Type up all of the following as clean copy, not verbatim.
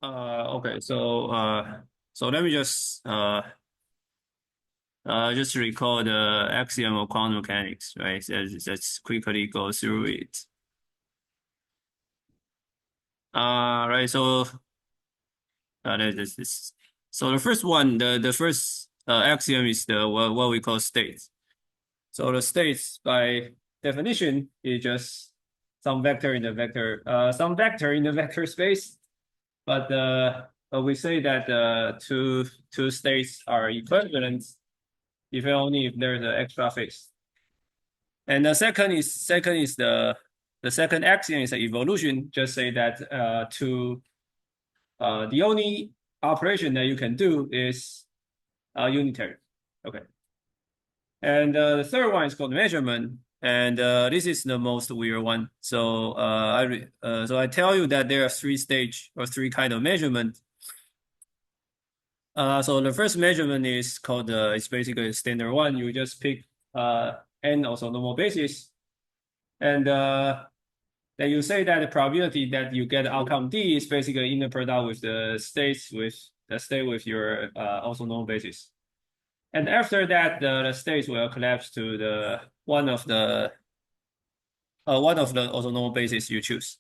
Okay, so let me just recall the axiom of quantum mechanics, right? Let's quickly go through it. Right. This. So the first one, the first axiom is the what we call states. So the states by definition is just some vector in the vector space. But we say that two states are equivalent if only if there's an extra phase. And the second is the second axiom is the evolution. Just say that the only operation that you can do is unitary. Okay. And the third one is called measurement, and this is the most weird one. So I tell you that there are three stage or three kind of measurement. So the first measurement is called it's basically standard one. You just pick n also normal basis, and then you say that the probability that you get outcome D is basically inner product with the states with the state with your also normal basis. And after that, the states will collapse to the one of the also normal basis you choose.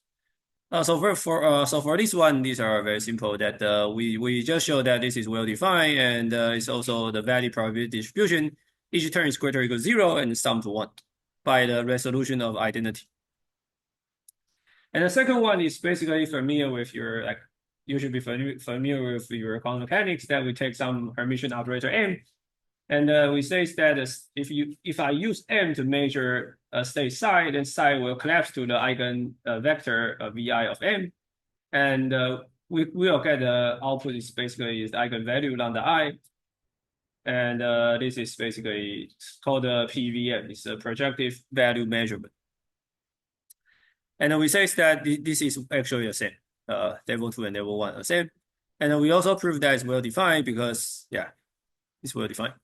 So for this one, these are very simple. That we just show that this is well defined, and it's also the value probability distribution. Each term is greater or equal to 0 and sum to 1 by the resolution of identity. And the second one is basically familiar with your you should be familiar with your quantum mechanics that we take some Hermitian operator M, and we say that if I use M to measure a state psi, then psi will collapse to the eigen vector Vi of M, and we will get the output is basically is the eigenvalue lambda I, and this is basically called the PVM. It's a projective value measurement. And then we say that this is actually the same. Level 2 and level 1 are the same. And then we also prove that it's well defined because, yeah, it's well defined.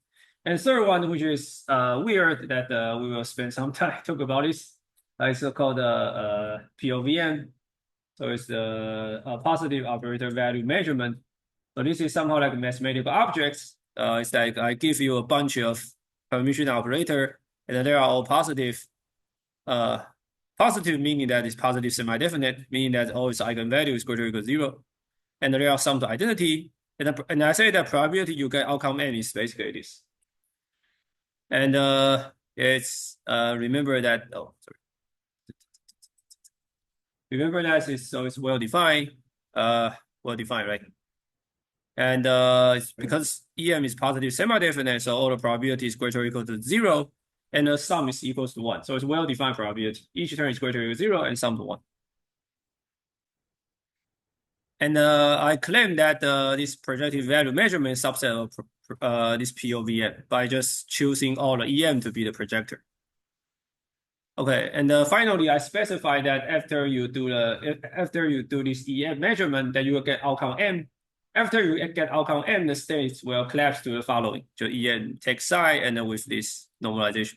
And third one, which is weird, that we will spend some time talk about this. It's called POVM. So it's the positive operator value measurement. So this is somehow like mathematical objects. It's like I give you a bunch of Hermitian operator, and they are all positive. Positive meaning that it's positive semi-definite, meaning that all its eigenvalue is greater or equal to 0. And they are sum to identity. And I say that probability you get outcome n is basically this. And it's remember that remember that it's well defined, right? And it's because EM is positive semi-definite, so all the probability is greater or equal to 0, and the sum is equals to 1. So it's well defined probability. Each term is greater or equal to 0 and sum to 1. And I claim that this projective value measurement is subset of this POVM by just choosing all the EM to be the projector. Okay, and finally, I specify that after you do this EM measurement, that you will get outcome M. After you get outcome M, the states will collapse to the following: so EM takes psi, and then with this normalization.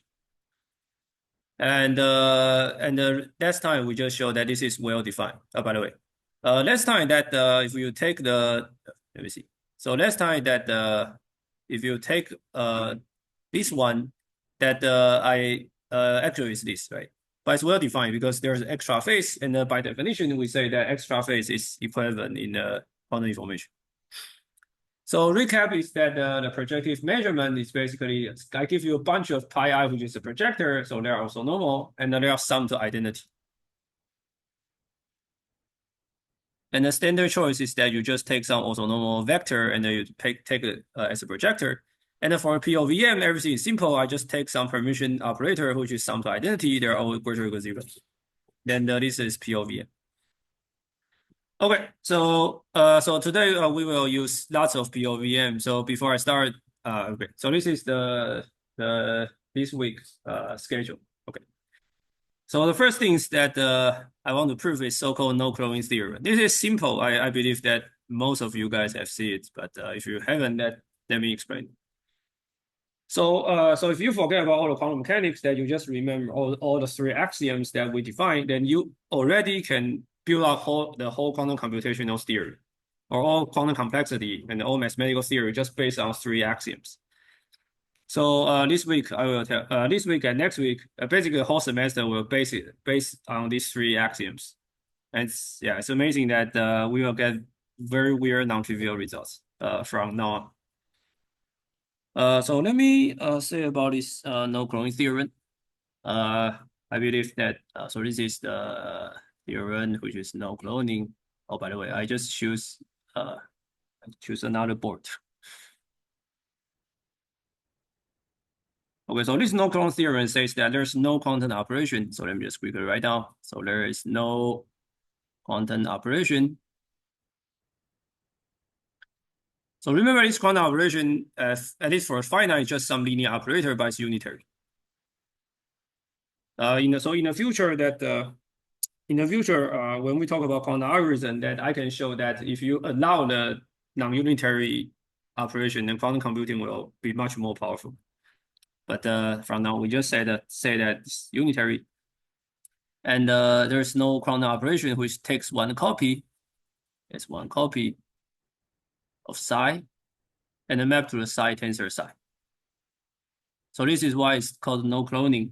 And last time we just showed that this is well defined. By the way, last time that if you take the let me see. So last time that if you take this one, that I actually is this, right? But it's well defined because there's extra phase, and by definition we say that extra phase is equivalent in quantum information. So recap is that the projective measurement is basically, I give you a bunch of pi I, which is a projector, so they're also normal, and then they are sum to identity. And the standard choice is that you just take some also normal vector, and then you take it as a projector. And then for POVM, everything is simple. I just take some Hermitian operator, which is sum to identity. They're all greater or equal to 0. Then this is POVM. Okay, so today we will use lots of POVM. So before I start, okay, so this is the this week's schedule. Okay, so the first things that I want to prove is so-called no cloning theorem. This is simple. I believe that most of you guys have seen it, but if you haven't, let me explain. So if you forget about all the quantum mechanics, that you just remember all the three axioms that we defined, then you already can build up the whole quantum computational theory. or all quantum complexity and all mathematical theory just based on three axioms. So this week I will tell this week and next week basically the whole semester will based on these three axioms. And it's amazing that we will get very weird non-trivial results from now on. So let me say about this no cloning theorem. I believe that so this is the theorem which is no cloning. Oh, by the way, I just choose another board. Okay, so this no clone theorem says that there's no quantum operation. So let me just quickly write down. So there is no quantum operation. So remember this quantum operation, at least for finite, is just some linear operator, but it's unitary. In the future when we talk about quantum algorithm, that I can show that if you allow the non-unitary operation, then quantum computing will be much more powerful. But from now we just say that it's unitary, and there's no quantum operation which takes one copy. It's one copy of psi, and then map to the psi tensor psi. So this is why it's called no cloning.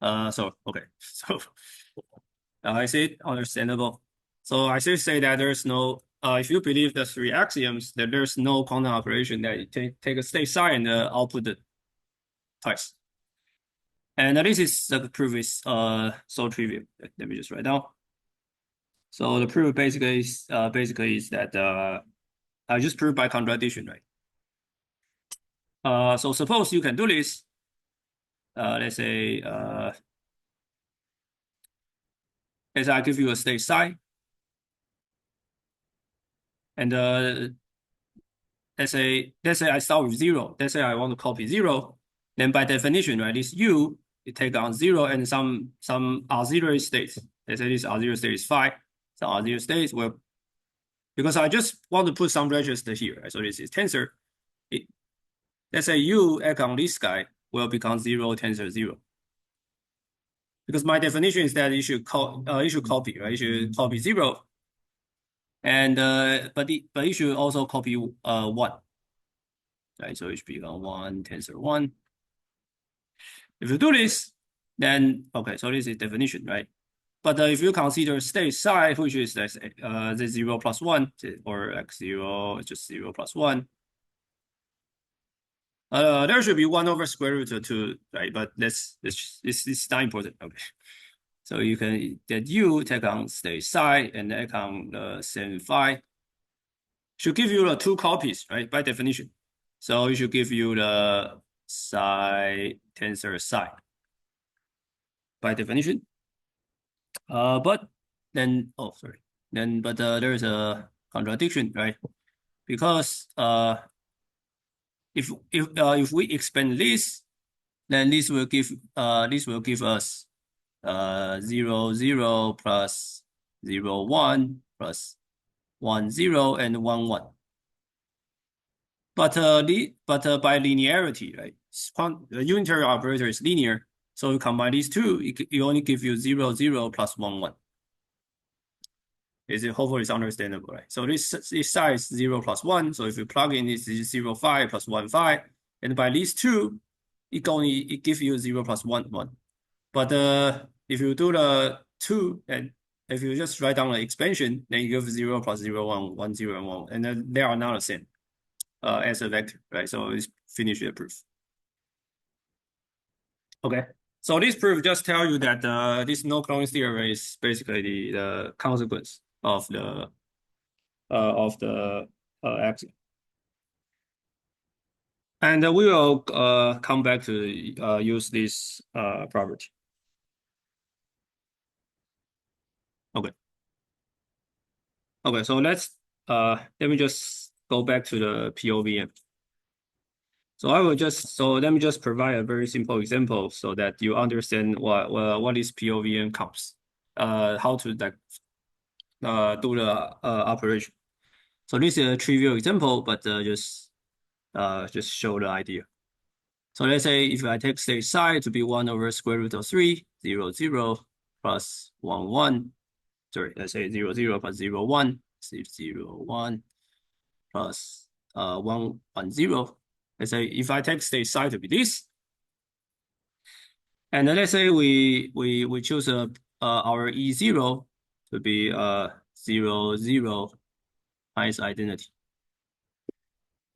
So is it understandable? So I should say that there's no if you believe the three axioms, that there's no quantum operation that you take a state psi and output it twice. And this is the proof is so trivial. Let me just write down. So the proof basically is that I just proved by contradiction, right? So suppose you can do this. Let's say I give you a state psi, and let's say I start with 0. Let's say I want to copy 0. Then by definition, right, this U you take on 0 and some auxiliary states. Let's say this auxiliary state is phi. Some auxiliary states will, because I just want to put some register here, right? So this is tensor. Let's say U act on this guy will become 0 tensor 0. Because my definition is that you should copy, right? You should copy 0. And but you should also copy 1. Right? So it should become 1 tensor 1. If you do this, then okay, so this is definition, right? But if you consider state psi, which is the 0 plus 1, or like 0, just 0 plus 1, there should be 1 over square root of 2, right? But it's not important. Okay. So you can that U take on state psi and take on the same phi. Should give you the 2 copies, right? By definition. So it should give you the psi tensor psi by definition. But then there's a contradiction, right? Because if we expand this, then this will give us 0 0 plus 0 1 plus 1 0 and 1 1. But by linearity, right? The unitary operator is linear, so you combine these two, it only gives you 0 0 plus 1 1. Hopefully it's understandable, right? So this psi is 0 plus 1. So if you plug in this is 0 phi plus 1 phi, and by these two, it gives you 0 plus 1 1. But if you do the 2, and if you just write down the expansion, then you give 0 plus 0 1 1 0 and 1, and then they are not the same as a vector, right? So it's finish the proof. Okay. So this proof just tell you that this no cloning theory is basically the consequence of the axiom. And we will come back to use this property. Okay. Okay, so let me just go back to the POVM. So let me just provide a very simple example so that you understand what is POVM counts, how to do the operation. So this is a trivial example, but just show the idea. So let's say if I take state psi to be 1 over square root of 3, 0 0 plus 1 1. Sorry, let's say 0 0 plus 0 1. 0, 1 plus 1, 1, 0. Let's say if I take state psi to be this, and let's say we choose our E0 to be 0, 0 minus identity.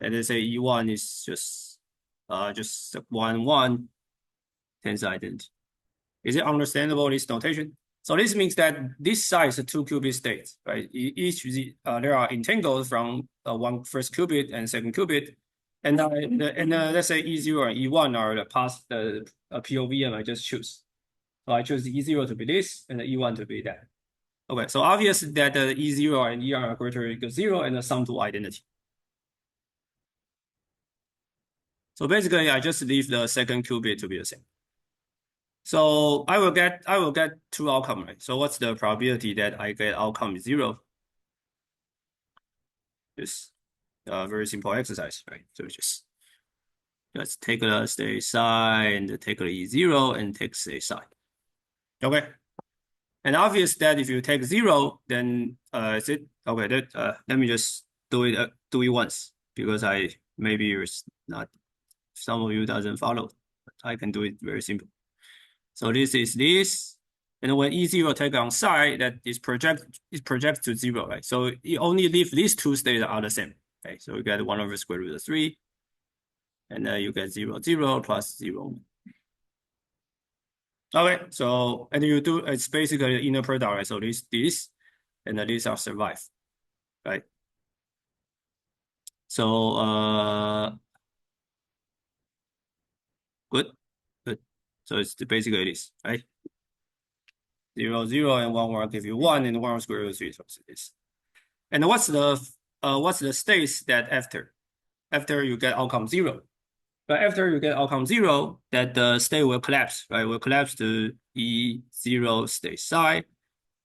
And let's say E1 is just 1, 1 tensor identity. Is it understandable, this notation? So this means that this psi is a 2-qubit state, right? Each there are entangles from one first qubit and second qubit, and let's say E0 and E1 are the past POVM I just choose. So I choose E0 to be this and the E1 to be that. Okay, so obvious that the E0 and ER are greater or equal to 0 and the sum to identity. So basically, I just leave the second qubit to be the same. So I will get two outcomes, right? So what's the probability that I get outcome 0? Just a very simple exercise, right? So just take the state psi and take the E0 and take state psi. Okay. And obvious that if you take 0, then is it okay? That let me just do it once, because maybe it's not, some of you doesn't follow. I can do it very simple. So this is this, and when E0 take on psi, that is project to 0, right? So you only leave these two states are the same, right? So you get 1 over square root of 3, and then you get 0, 0 plus 0. Okay, so and you do, it's basically the inner product, right? So this and these are survive, right? So good. So it's basically this, right? 0, 0 and 1 will give you 1, and 1 square root of 3. So it's this. And what's the states that after you get outcome 0? But after you get outcome 0, that the state will collapse, right? Will collapse to E0 state psi,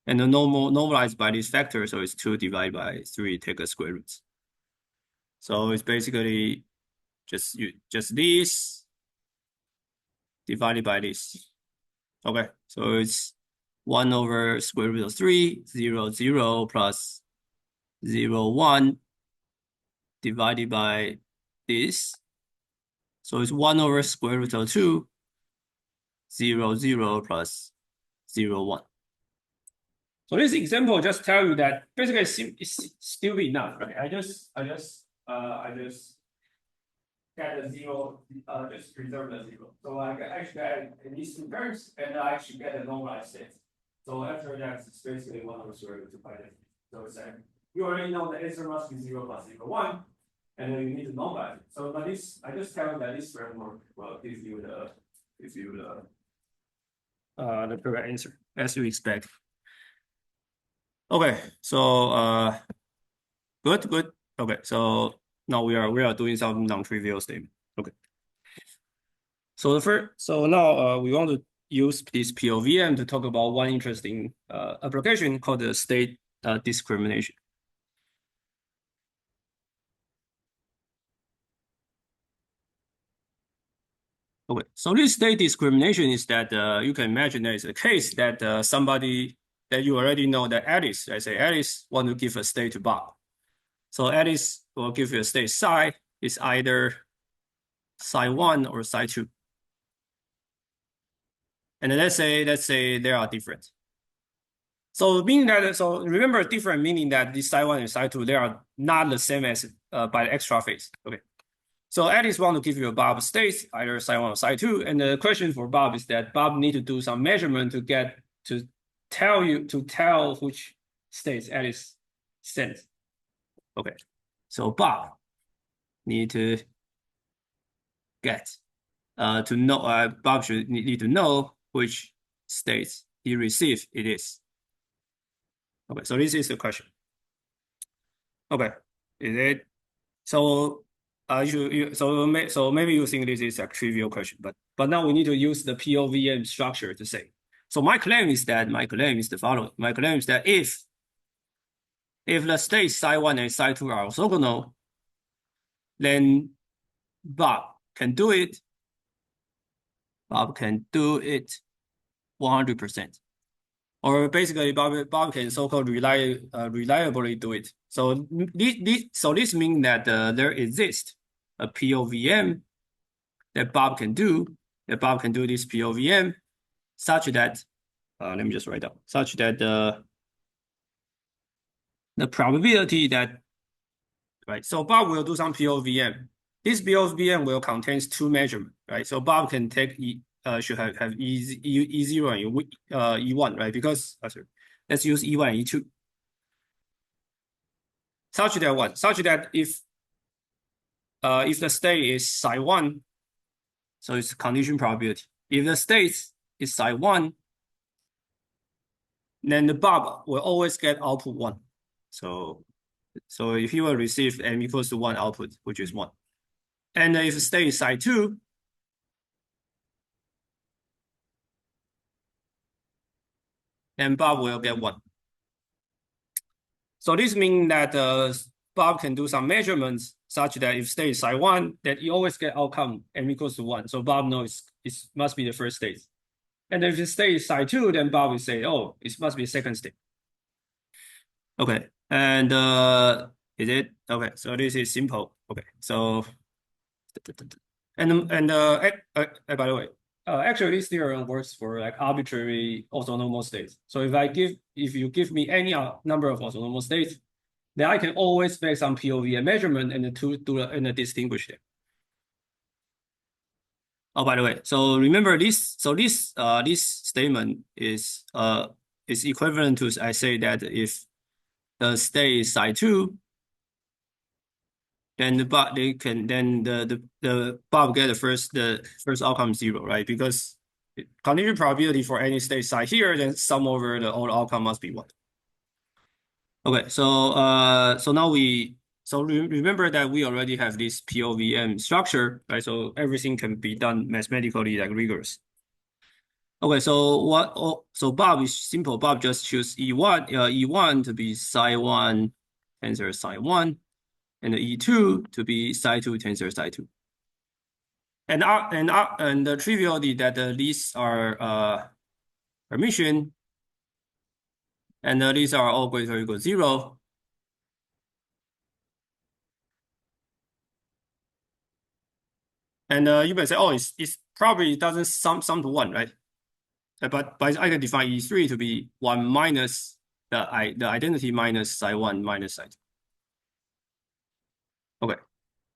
and the normalized by this factor, so it's 2 divided by 3, take a square root. So it's basically just this divided by this. Okay, so it's 1 over square root of 3, 0, 0 plus 0, 1 divided by this. So it's 1 over square root of 2, 0, 0 plus 0, 1. So this example just tell you that basically it's still enough, right? I just get a 0, just preserve the 0. So I actually get these two terms, and I actually get a normalized state. So after that, it's basically 1 over square root of 2 pi. So it's like, you already know the answer must be 0 plus 0, 1, and then you need to normalize it. So but this, I just tell you that this framework will give you the correct answer as you expect. Okay, so good. Okay, so now we are doing some non-trivial statement. Okay. So now we want to use this POVM to talk about one interesting application called the state discrimination. Okay, so this state discrimination is that you can imagine there is a case that somebody that you already know, that Alice, let's say Alice want to give a state to Bob. So Alice will give you a state psi is either psi 1 or psi 2. And then let's say they are different. So meaning that, so remember different meaning that this psi 1 and psi 2, they are not the same as by the extra phase. Okay. So Alice want to give you a Bob state, either psi 1 or psi 2. And the question for Bob is that Bob need to do some measurement to tell which states Alice sends. Okay. So Bob need to get to know, Bob should need to know which states he received it is. Okay, so this is the question. Okay, is it so? So maybe you think this is a trivial question, but now we need to use the POVM structure to say. So my claim is the following. My claim is that if the states psi 1 and psi 2 are orthogonal, then Bob can do it. Bob can do it 100%. or basically Bob can so-called reliably do it. So this means that there exists a POVM that Bob can do, this POVM such that let me just write down, such that the probability that, right, so Bob will do some POVM. This POVM will contains two measurements, right? So Bob can take should have E0 and E1, right? Because sorry, let's use E1 and E2. Such that what? Such that if the state is psi1, so it's condition probability. If the state is psi1, then the Bob will always get output 1. So if he will receive m equals to 1 output, which is 1. And if the state is psi2, then Bob will get 1. So this means that Bob can do some measurements such that if state is psi1, that he always get outcome m equals to 1. So Bob knows it must be the first state. And if the state is psi2, then Bob will say, oh, it must be second state. Okay, and is it? Okay, so this is simple. Okay, so and by the way, actually this theorem works for like arbitrary orthonormal states. So if you give me any number of orthonormal states, then I can always make some POV measurement and distinguish them. Oh, by the way, so remember this. So this statement is equivalent to, I say that if the state is psi2, then the Bob get the first outcome 0, right? Because condition probability for any state psi here, then sum over the all outcome must be 1. Okay, so now remember that we already have this POVM structure, right? So everything can be done mathematically like rigorous. Okay, so so Bob is simple. Bob just choose E1 to be psi1 tensor psi1, and the E2 to be psi2 tensor psi2. And the triviality that these are Hermitian, and these are all greater or equal to 0. And you may say, oh, it's probably doesn't sum to 1, right? But I can define E3 to be 1 minus the identity minus psi1 minus psi2. Okay,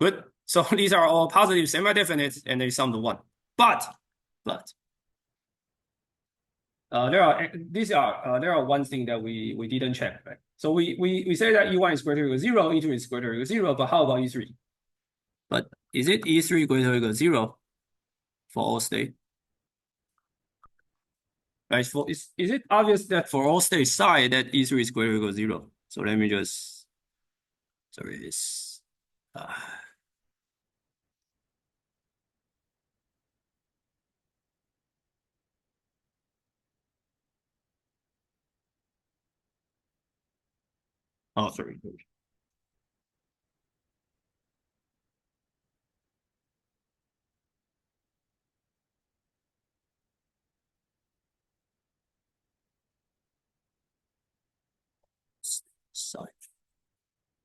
good. So these are all positive semi-definite, and they sum to 1. But there are one thing that we didn't check, right? So we say that E1 is greater or equal to 0, E2 is greater or equal to 0, but how about E3? But is it E3 greater or equal to 0 for all state? Right? Is it obvious that for all state psi that E3 is greater or equal to 0? So let me just oh, sorry. Psi.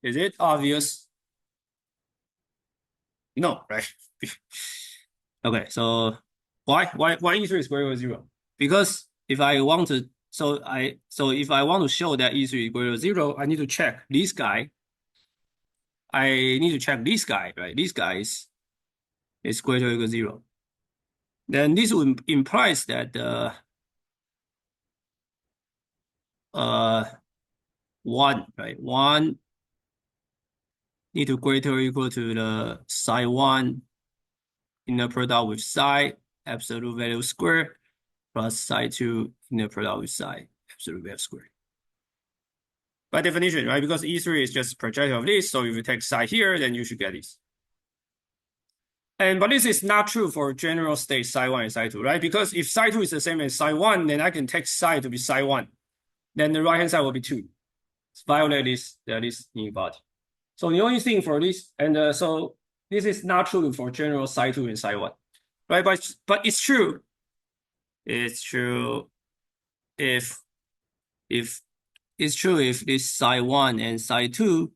Is it obvious? No, right? Okay, so why E3 is greater than 0? Because if I want to if I want to show that E3 is greater than 0, I need to check this guy. I need to check this guy, right? This guy is greater or equal to 0. Then this would implies that 1, right? 1 need to greater or equal to the psi1 inner product with psi absolute value squared plus psi2 inner product with psi absolute value squared. By definition, right? Because E3 is just projection of this, so if you take psi here, then you should get this. But this is not true for general state psi1 and psi2, right? Because if psi2 is the same as psi1, then I can take psi to be psi1. Then the right-hand side will be 2. It's violate this inequality. So the only thing for this, and so this is not true for general psi2 and psi1, right? But it's true. It's true if if it's true if this psi1 and psi2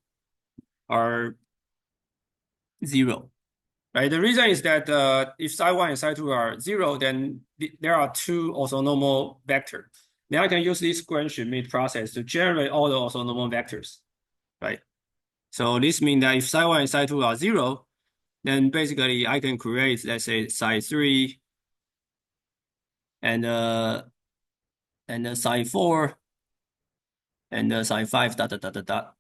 are 0. Right. The reason is that if psi1 and psi2 are 0, then there are two orthonormal vectors. Now I can use this Gram-Schmidt process to generate all the orthonormal vectors. Right. So this means that if psi1 and psi2 are 0, then basically I can create, let's say, psi3 and psi4 and psi5 dot dot dot dot dot.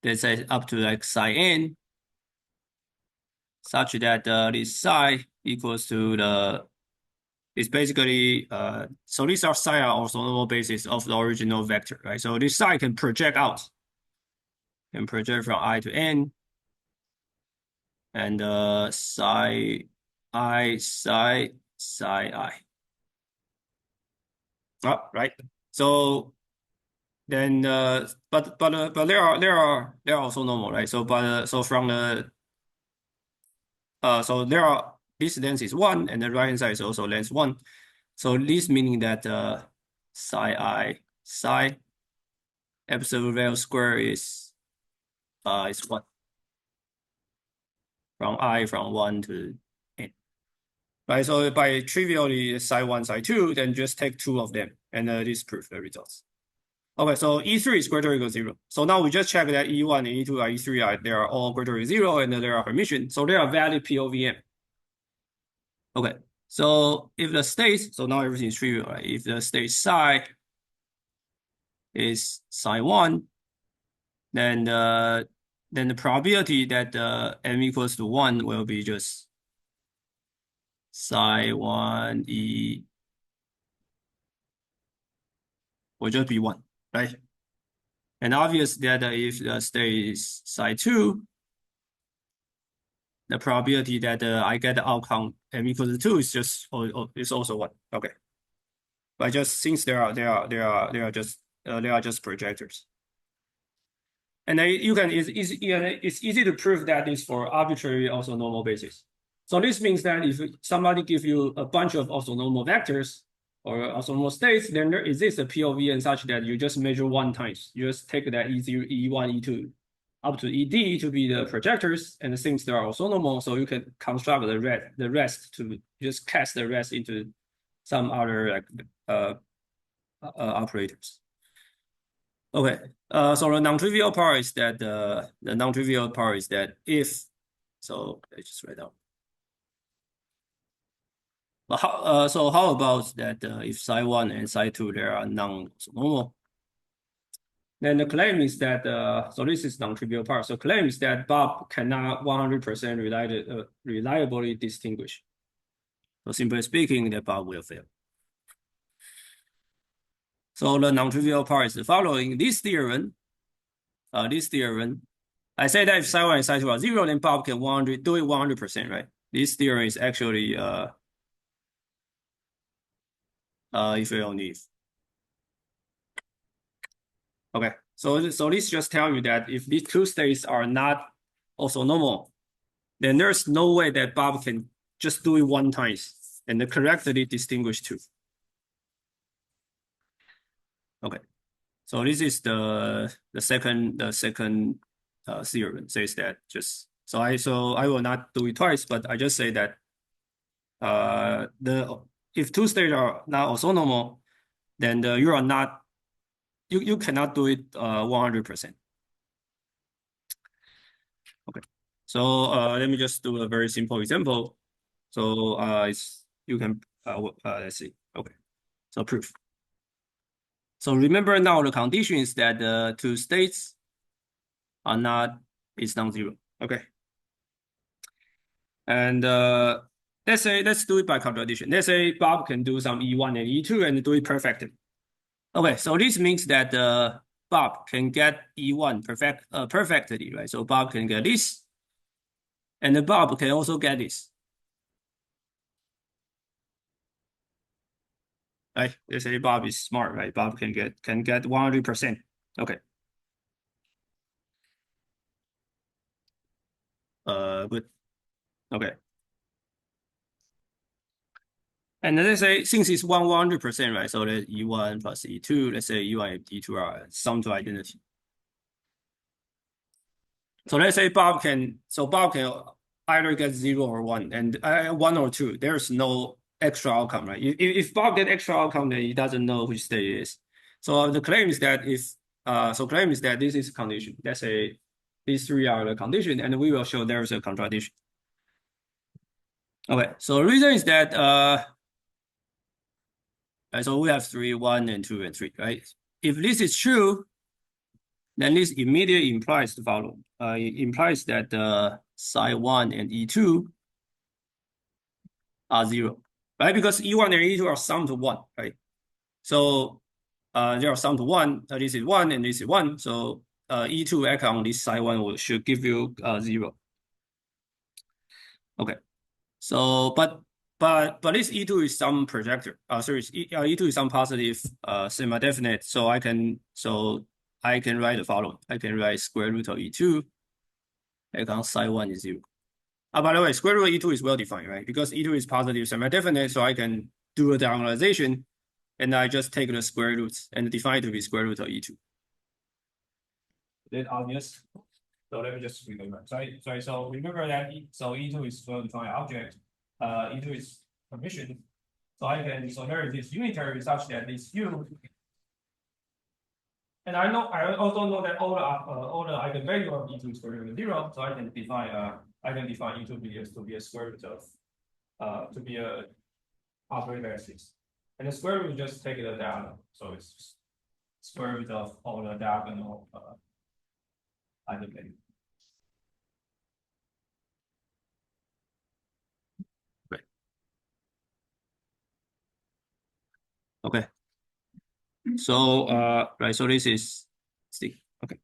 Let's say up to like psi n, such that this psi equals to the, it's basically so these are psi are orthonormal basis of the original vector, right? So this psi can project out, can project from I to n, and psi I psi I. Oh, right. So then but there are also normal, right? So so from the so there are, this length is 1 and the right hand side is also length 1. So this meaning that psi I psi absolute value square is 1 from 1 to n. Right, so by trivially psi1, psi2, then just take two of them, and this proves the results. Okay, so E3 is greater or equal to 0. So now we just check that E1 and E2 are E3 are they are all greater than 0, and there are Hermitian. So they are valid POVM. Okay, so if the state, so now everything is trivial, right? If the state psi is psi1, then the probability that m equals to 1 will be just psi1 e will just be 1, right? And obvious that if the state is psi2, the probability that I get the outcome m equals to 2 is just is also 1. Okay, but just since they are just projectors. And then you can, it's easy to prove that it's for arbitrary orthonormal basis. So this means that if somebody gives you a bunch of orthonormal vectors or orthonormal states, then there exists a POVN such that you just measure one times. You just take that E0, E1, E2 up to ED to be the projectors, and since they are orthonormal, so you can construct the rest to just cast the rest into some other like operators. Okay. So the non-trivial part is that the non-trivial part is that if, so I just write down. But so how about that if psi1 and psi2 they are non-normal? Then the claim is that so this is non-trivial part. So claim is that Bob cannot 100% reliably distinguish. So simply speaking, that Bob will fail. So the non-trivial part is the following. This theorem, I say that if psi1 and psi2 are 0, then Bob can do it 100%, right? This theorem is actually if and only if. Okay, so this just tell you that if these two states are not orthonormal, then there's no way that Bob can just do it one time and correctly distinguish two. Okay, so this is the second theorem says that just so I will not do it twice, but I just say that if two states are not orthonormal, then you cannot do it 100%. Okay, so let me just do a very simple example. So you can let's see. Okay, so proof. So remember now the condition is that the two states are not is non-zero. Okay, and let's do it by contradiction. Let's say Bob can do some E1 and E2 and do it perfectly. Okay, so this means that Bob can get E1 perfectly, right? So Bob can get this, and the Bob can also get this. Right? Let's say Bob is smart, right? Bob can get 100%. Okay. Good. Okay. And let's say since it's 100%, right? So that E1 plus E2, let's say E1 and E2 are sum to identity. So let's say Bob can either get 0 or 1, and 1 or 2. There's no extra outcome, right? If Bob get extra outcome, then he doesn't know which state it is. So the claim is that this is condition. Let's say these three are the condition, and we will show there is a contradiction. Okay, so the reason is that right, so we have 3, 1, and 2, and 3, right? If this is true, then this immediately implies the following. It implies that psi1 and E2 are 0, right? Because E1 and E2 are sum to 1, right? So they are sum to 1. This is 1 and this is 1. So E2 act on this psi1 should give you 0. Okay. So but this E2 is some projector. Sorry, E2 is some positive semi-definite. So I can write the following. I can write square root of E2 act on psi1 is 0. By the way, square root of E2 is well defined, right? Because E2 is positive semi-definite, so I can do a diagonalization, and I just take the square roots and define it to be square root of E2. Is that obvious? So let me just remember. Sorry. So remember that E2 is well-defined object. E2 is permission. So there is this unitary such that this U. And I also know that all the eigenvalue of E2 is greater than 0. So I can define E2 to be a square root of to be a operator basis. And the square root just take it as diagonal. So it's just square root of all the diagonal eigenvalue. Right. Okay. So right, so this is C. Okay.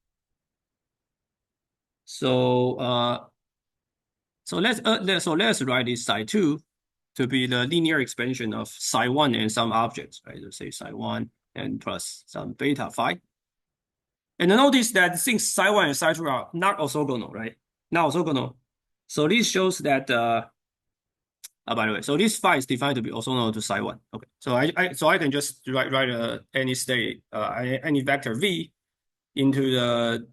So let's write this psi2 to be the linear expansion of psi1 and some objects, right? So say psi1 and plus some beta phi. And notice that since psi1 and psi2 are not orthogonal, right? Not orthogonal. So this shows that by the way, so this phi is defined to be orthogonal to psi1. Okay. So I can just write any state any vector v into the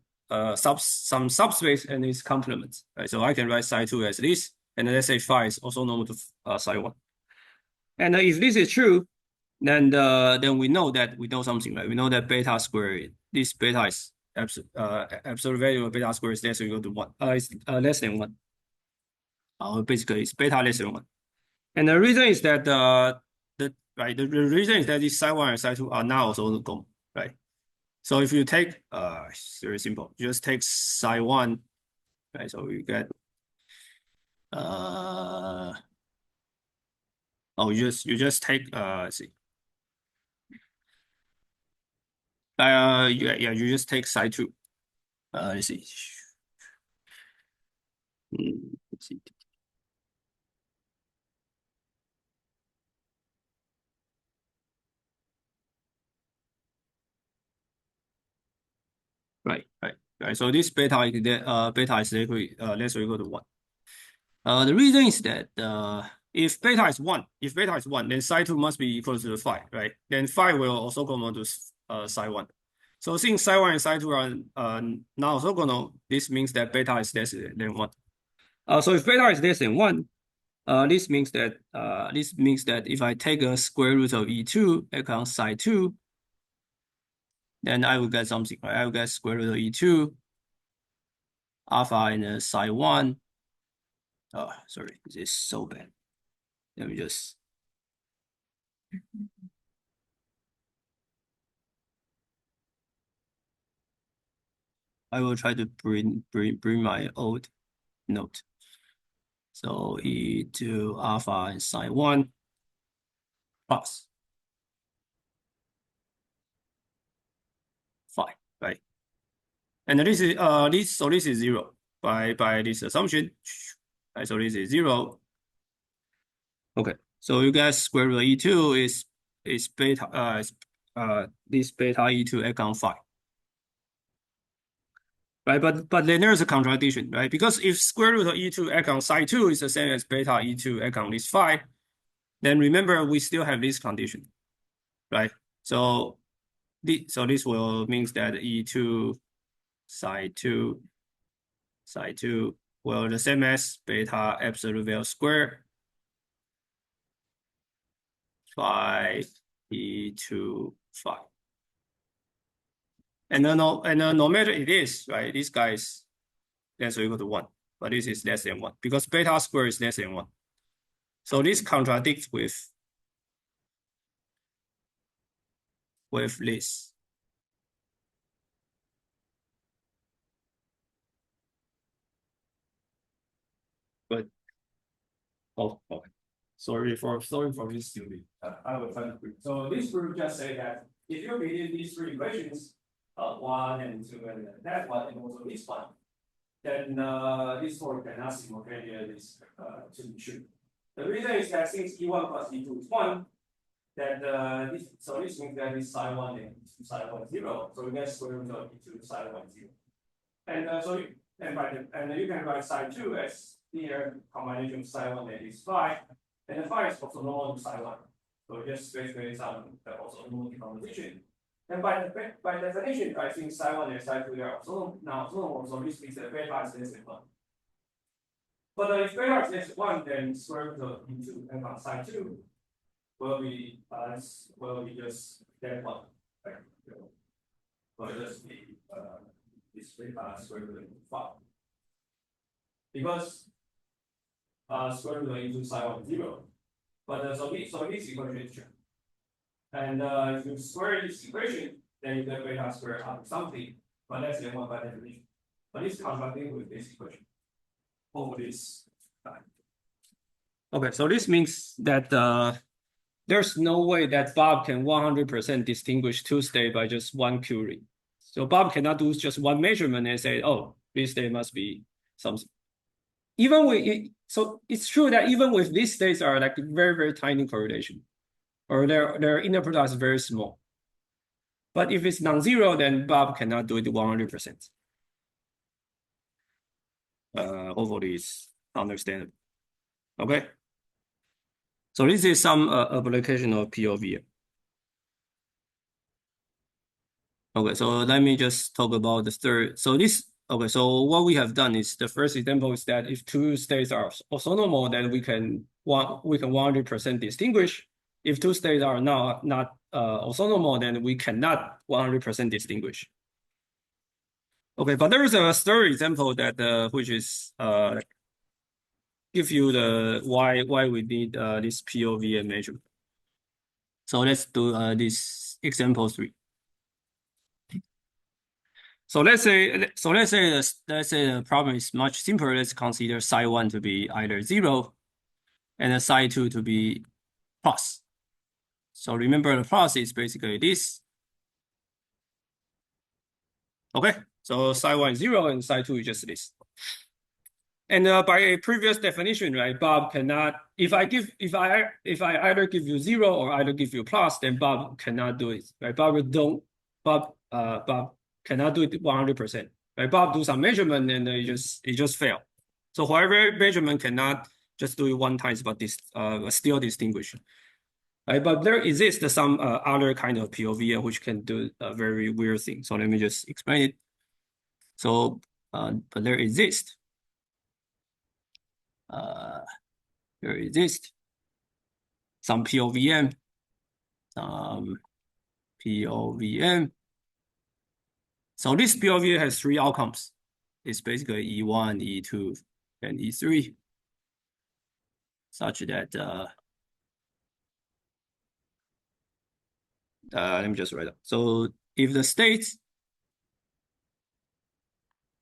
some subspace and its complements, right? So I can write psi2 as this, and let's say phi is also normal to psi1. And if this is true, then we know something, right? We know that beta squared, this beta is absolute value of beta squared is less or equal to 1. It's less than 1. Basically, it's beta less than 1. And the reason is that the reason is that this psi1 and psi2 are not also orthogonal, right? So if you take it's very simple, you just take psi1, right? So you get you just take let's see. You just take psi2. Let's see. Let's see. Right. So this beta is less or equal to 1. The reason is that if beta is 1, then psi2 must be equal to the phi, right? Then phi will also come on to psi1. So since psi1 and psi2 are not orthogonal, this means that beta is less than 1. So if beta is less than 1, this means that if I take a square root of E2 equals psi2, then I will get something, right? I will get square root of E2 alpha and psi1. Oh, sorry, this is so bad. Let me just. I will try to bring my old note. So E2 alpha and psi1 plus phi, right? And this is this is 0 by this assumption. Right, so this is 0. Okay, so you get square root of E2 is beta this beta E2 act on phi. Right, but then there's a contradiction, right? Because if square root of E2 act on psi2 is the same as beta E2 act on this phi, then remember we still have this condition, right? So this will means that E2 psi2 will the same as beta absolute value square phi E2 phi. And no matter it is, right, these guys less or equal to 1, but this is less than 1 because beta square is less than 1. So this contradicts with this. But okay. Sorry for this stupid. I will try to quick. So this group just say that if you believe these three equations, 1 and 2 and that one and also this one, then this four cannot simultaneously to be true. The reason is that since E1 plus E2 is 1, then this means that this psi 1 and psi 1 0. So we get square root of E2 psi 1 0. And you can write psi 2 as here combination of psi 1 and is phi, and the phi is also normal to psi 1. So just basically some also normal decomposition. And by definition, I think psi 1 and psi 2 are also now normal, so this means that beta is less than 1. But if beta is less than 1, then square root of E2 and psi 2 will be just that 1. Right? Will just be this beta square root of phi. Because square root of E2 psi 1 0. But so this equation is true. And if you square this equation, then you get beta square out of something, but less than 1 by definition. But it's contradicting with this equation over this time. Okay, so this means that there's no way that Bob can 100% distinguish two states by just one query. So Bob cannot do just one measurement and say, oh, this state must be something. So it's true that even with these states are like very, very tiny correlation, or their inner product is very small. But if it's non-zero, then Bob cannot do it 100%. Hopefully it's understandable. Okay. So this is some application of POV. Okay, so let me just talk about the third. So what we have done is the first example is that if two states are orthonormal, then we can 100% distinguish. If two states are not orthonormal, then we cannot 100% distinguish. Okay, but there is a third example that which is give you the why we need this POV measurement. So let's do this example 3. So let's say the problem is much simpler. Let's consider psi 1 to be either 0 and psi 2 to be plus. So remember the plus is basically this. Okay, so psi 1 is 0 and psi 2 is just this. And by a previous definition, right, Bob cannot, if I either give you 0 or either give you plus, then Bob cannot do it. Right? Bob cannot do it 100%. Right? Bob do some measurement and it just fail. So whatever measurement cannot just do it one time, but this still distinguish. Right? But there exists some other kind of POV which can do a very weird thing. So let me just explain it. So but there exists some POVM, POVM. So this POV has 3 outcomes. It's basically E1, E2, and E3, such that let me just write up. So if the state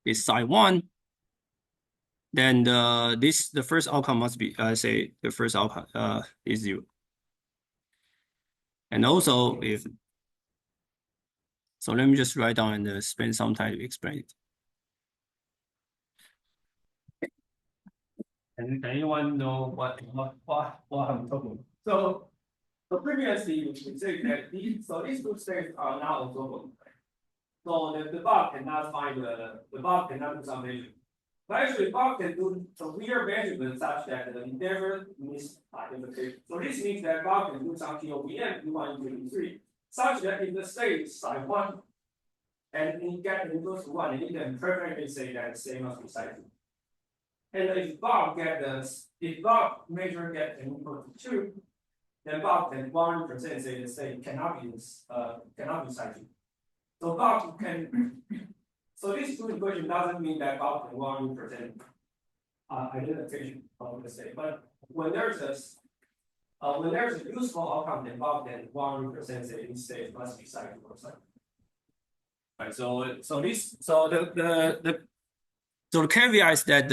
is psi 1, then the first outcome must be say the first outcome is 0. And also so let me just write down and spend some time to explain it. And anyone know what I'm talking about? So previously we said that these two states are not orthogonal. So the Bob cannot find the Bob cannot do some measurement. But actually, Bob can do some weird measurement such that it never miss identification. So this means that Bob can do some POVM U1 into U3, such that if the state is psi 1 and it get equals to 1, and you can perfectly say that same as psi 2. And if Bob measure get n equal to 2, then Bob can 100% say the state cannot be psi 2. So Bob can so this two equation doesn't mean that Bob can 100% identification of the state, but when there's a useful outcome, then Bob can 100% say this state must be psi 2 or psi 2. Right. So the caveat is that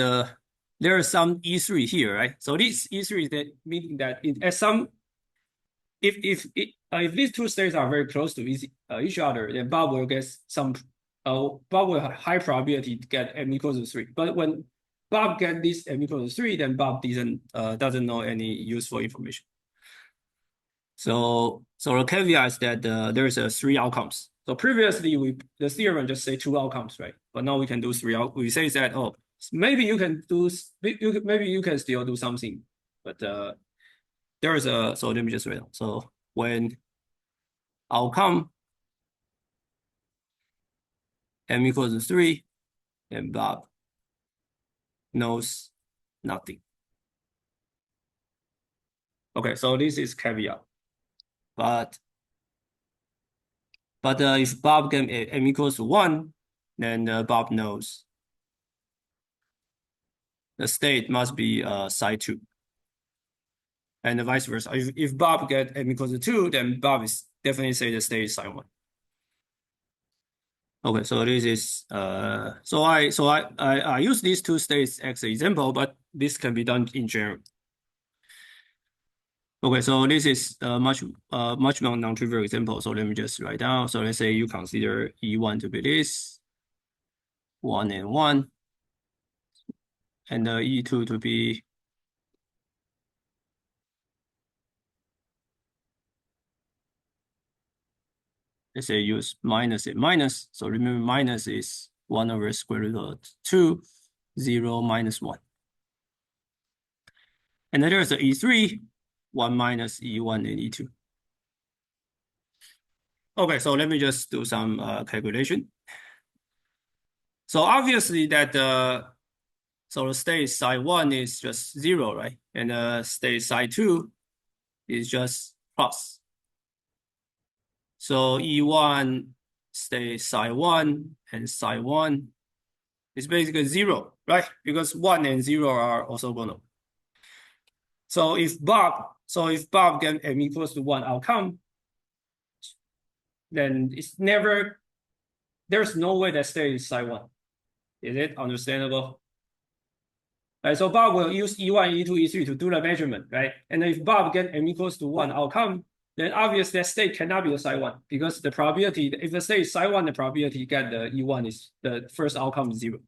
there is some E3 here, right? So this E3 is that meaning that at some if these two states are very close to each other, then Bob will get some Bob will have high probability to get m equals to 3. But when Bob get this m equals to 3, then Bob doesn't know any useful information. So the caveat is that there's a 3 outcomes. So previously the theorem just say 2 outcomes, right? But now we can do 3 out. We say that maybe you can still do something, but there is a so let me just write down. So when outcome m equals to 3, then Bob knows nothing. Okay, so this is caveat. But if Bob get m equals to 1, then Bob knows the state must be psi 2. And vice versa. If Bob get m equals to 2, then Bob is definitely say the state is psi 1. Okay, so this is so I use these two states as an example, but this can be done in general. Okay, so this is a much more non-trivial example. So let me just write down. So let's say you consider E1 to be this 1 and 1, and E2 to be let's say use minus and minus. So remember minus is 1 over square root of 2, 0 minus 1. And then there's a E3, 1 minus E1 and E2. Okay, so let me just do some calculation. So obviously that so the state psi 1 is just 0, right? And state psi 2 is just plus. So E1 state psi 1 and psi 1 is basically 0, right? Because 1 and 0 are orthogonal. So if Bob get m equals to 1 outcome, then there's no way that state is psi 1. Is it understandable? Right, so Bob will use E1, E2, E3 to do the measurement, right? And if Bob get m equals to 1 outcome, then obviously that state cannot be a psi 1 because the probability, if the state is psi 1, the probability get the E1 is the first outcome is 0.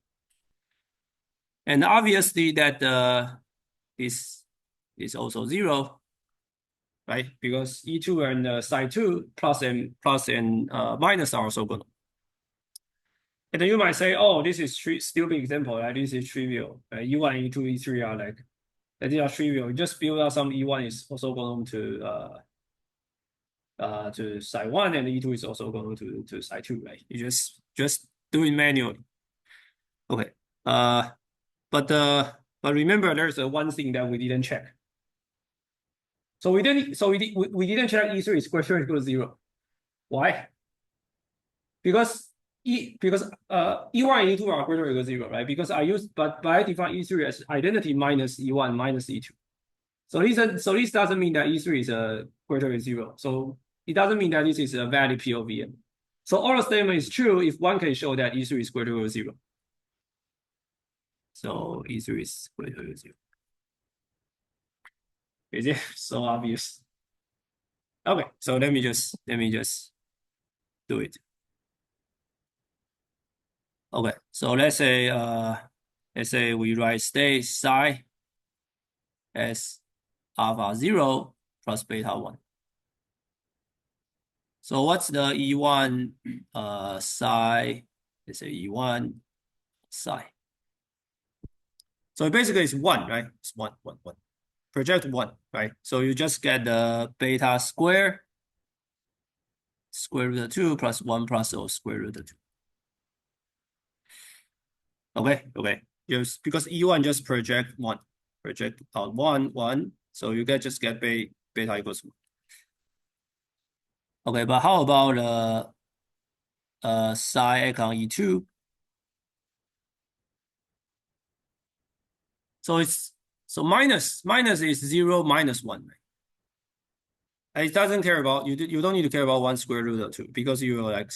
And obviously that this is also 0, right? Because E2 and psi 2 plus and minus are orthogonal. And then you might say, oh, this is stupid example, right? This is trivial. Right? E1, E2, E3 are like, these are trivial. You just build out some E1 is orthogonal to psi 1 and E2 is orthogonal to psi 2, right? You just do it manually. Okay. But remember there's one thing that we didn't check. So we didn't check E3 is greater equal to 0. Why? Because E1 and E2 are greater or equal to 0, right? Because but I define E3 as identity minus E1 minus E2. So this doesn't mean that E3 is greater than 0. So it doesn't mean that this is a valid POVM. So all the statement is true if one can show that E3 is greater than 0. So E3 is greater than 0. Is it so obvious? Okay, so let me just do it. Okay, so let's say we write state psi as alpha 0 plus beta 1. So what's the E1 psi? Let's say E1 psi. So basically it's 1, right? It's 1, 1, 1. Project 1, right? So you just get the beta square root of 2 plus 1 plus O square root of 2. Okay. Just because E1 just project 1. Project out 1, 1. So you just get beta equals 1. Okay, but how about psi econ E2? So minus is 0 minus 1, right? And it doesn't care about you don't need to care about 1 square root of 2 because you will like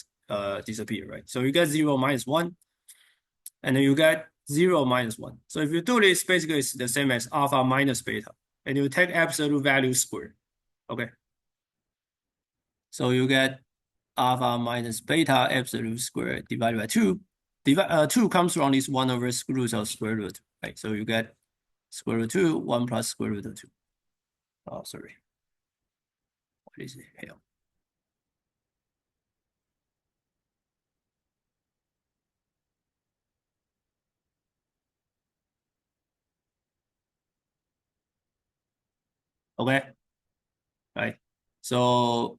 disappear, right? So you get 0 minus 1, and then you get 0 minus 1. So if you do this, basically it's the same as alpha minus beta, and you take absolute value squared. Okay. So you get alpha minus beta absolute square divided by 2. 2 comes from this 1 over square root of square root, right? So you get square root 2, 1 plus square root of 2. Oh, sorry. What is it? Hell. Okay. Right. So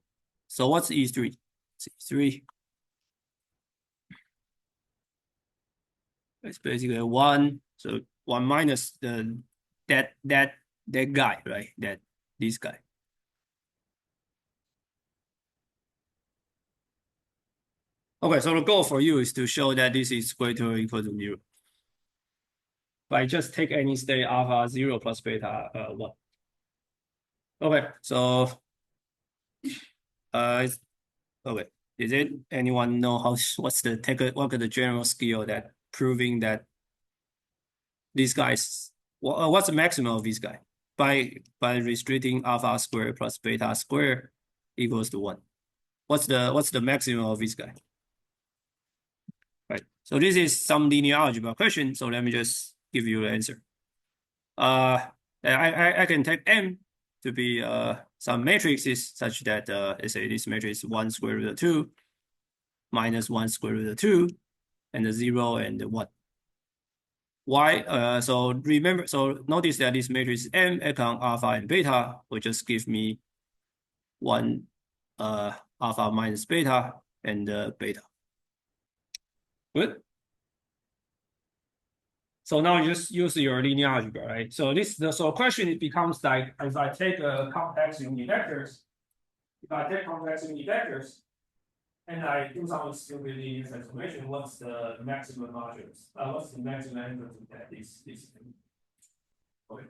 what's E3? E3. It's basically 1. So 1 minus that guy, right? This guy. Okay, so the goal for you is to show that this is greater or equal to 0. By just take any state alpha 0 plus beta 1. Okay, so okay. Is it anyone know what's the general skill that proving that these guys what's the maximum of this guy by restricting alpha square plus beta square equals to 1? What's the maximum of this guy? Right. So this is some linear algebra question. So let me just give you the answer. I can take M to be some matrices such that let's say this matrix 1 square root of 2 minus 1 square root of 2 and the 0 and the 1. Why? So notice that this matrix M econ alpha and beta will just give me 1 alpha minus beta and beta. Good. So now you just use your linear algebra, right? So question it becomes like if I take a complex unit vectors, and I do some stupid linear transformation, what's the maximum modulus? What's the maximum amplitude that this thing? Okay.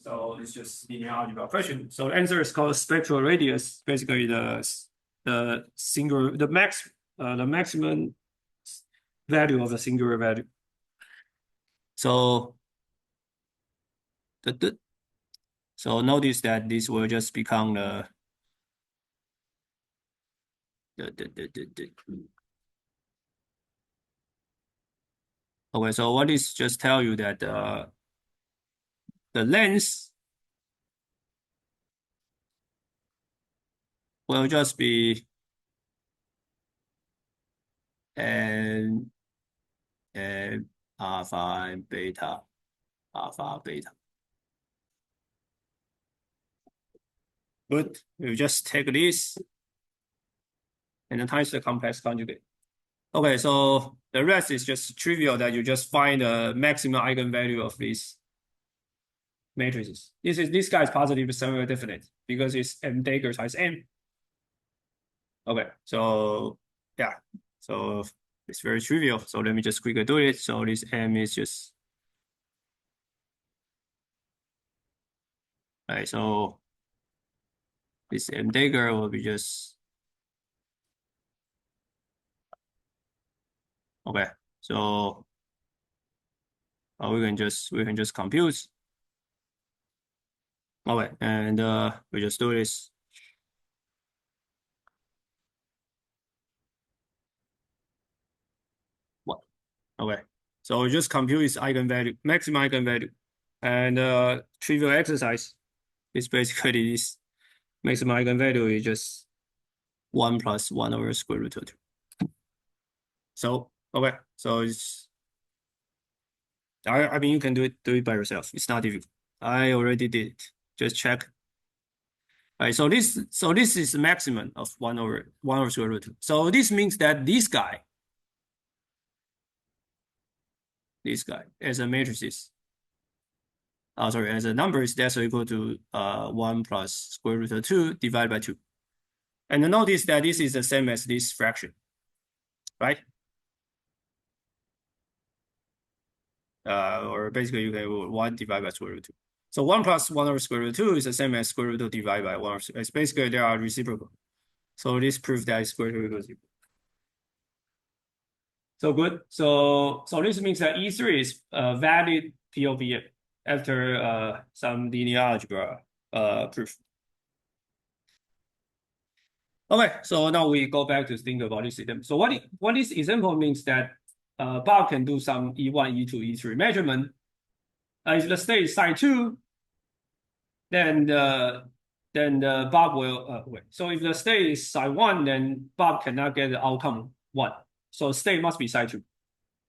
So it's just linear algebra question. So the answer is called spectral radius. Basically, the maximum value of the singular value. So notice that this will just become okay. So what is just tell you that the length will just be and alpha and beta, alpha beta. Good. You just take this and then times the complex conjugate. Okay, so the rest is just trivial that you just find the maximum eigenvalue of these matrices. This guy is positive semi definite because it's M Dagger times M. Okay, so yeah, so it's very trivial. So let me just quickly do it. So this M is just right. So this M Dagger will be just okay. So we can just compute. Okay, and we just do this. What? Okay, so we just compute its eigenvalue, maximum eigenvalue, and trivial exercise is basically this maximum eigenvalue is just 1 plus 1 over square root of 2. So okay, so it's I mean, you can do it by yourself. It's not difficult. I already did it. Just check. All right, so this is the maximum of 1 over square root 2. So this means that this guy as a matrices, sorry, as a number is that's equal to 1 plus square root of 2 divided by 2. And notice that this is the same as this fraction, right? Or basically you can 1 divided by square root 2. So 1 plus 1 over square root 2 is the same as square root 2 divided by 1. It's basically they are reciprocal. So this proves that square root equals 0. So good. So this means that E3 is a valid POV after some linear algebra proof. Okay, so now we go back to think about this system. So what this example means that Bob can do some E1, E2, E3 measurement. If the state is psi 2, then Bob will wait. So if the state is psi 1, then Bob cannot get the outcome 1. So state must be psi 2.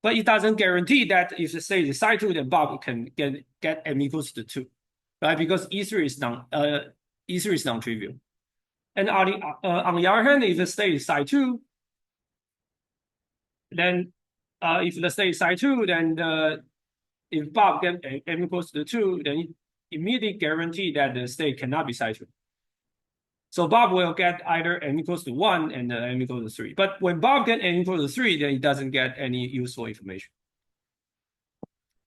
But it doesn't guarantee that if the state is psi 2, then Bob can get m equals to 2, right? Because E3 is non-trivial. And on the other hand, if the state is psi 2, then if the state is psi 2, then if Bob gets m equals to 2, then it immediately guarantee that the state cannot be psi 2. So Bob will get either m equals to 1 and m equals to 3. But when Bob gets m equals to 3, then he doesn't get any useful information.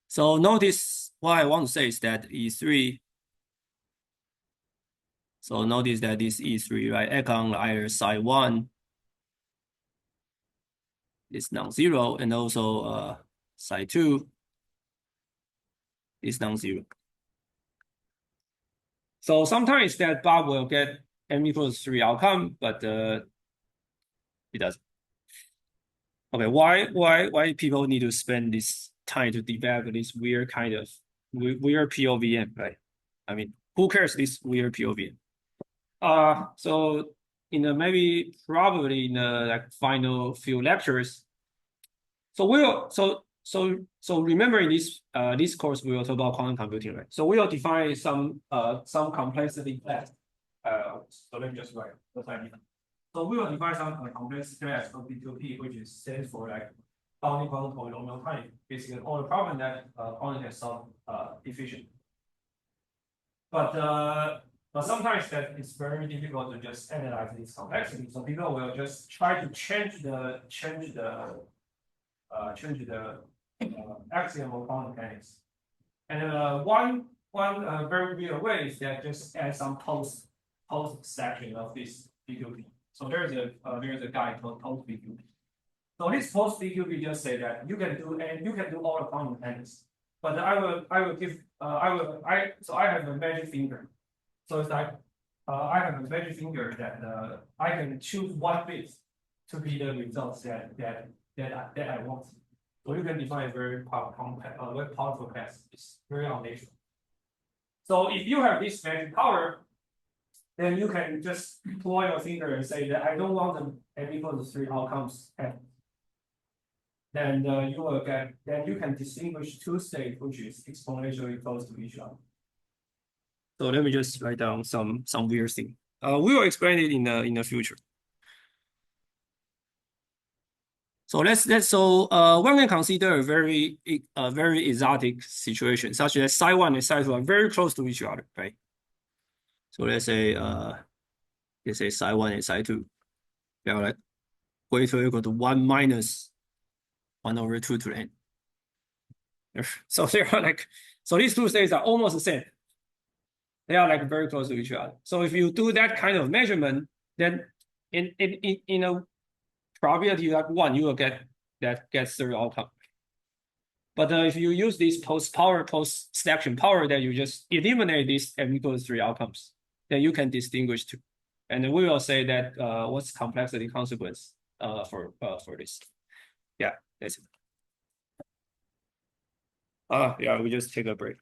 So notice what I want to say is that E3. So notice that this E3, right, econ either psi 1 is non-zero, and also psi 2 is non-zero. So sometimes that Bob will get m equals 3 outcome, but it doesn't. Okay, why people need to spend this time to debug this weird kind of weird POVM, right? I mean, who cares this weird POVM? So in the probably in the like final few lectures. So remember in this course we will talk about quantum computing, right? So we will define some complexity class. So let me just write what I mean. So we will define some complexity class of B2P, which is stands for like bounding quantum polynomial time. Basically, all the problem that quantum can solve efficiently. But sometimes that it's very difficult to just analyze this complexity. So people will just try to change the axiom of quantum mechanics. And one very real way is that just add some post section of this BQP. So there's a guy called post BQP. So this post BQP just say that you can do all the quantum mechanics. But I have a magic finger. So it's like I have a magic finger that I can choose one bit to be the results that I want. So you can define a very powerful class. It's very unnatural. So if you have this magic power, then you can just point your finger and say that I don't want the m equals to 3 outcomes happen. Then you can distinguish two states which is exponentially close to each other. So let me just write down some weird thing. We will explain it in the future. So one can consider a very exotic situation, such as psi 1 and psi 2 are very close to each other, right? So let's say psi 1 and psi 2, they are like greater or equal to 1 minus 1 over 2 to the n. So they are like, so these two states are almost the same. They are like very close to each other. So if you do that kind of measurement, then in a probability like 1, you will get 3 outcome. But if you use this post selection power, then you just eliminate this m equals 3 outcomes. Then you can distinguish 2. And we will say that what's complexity consequence for this. Yeah, that's it. Yeah, we just take a break.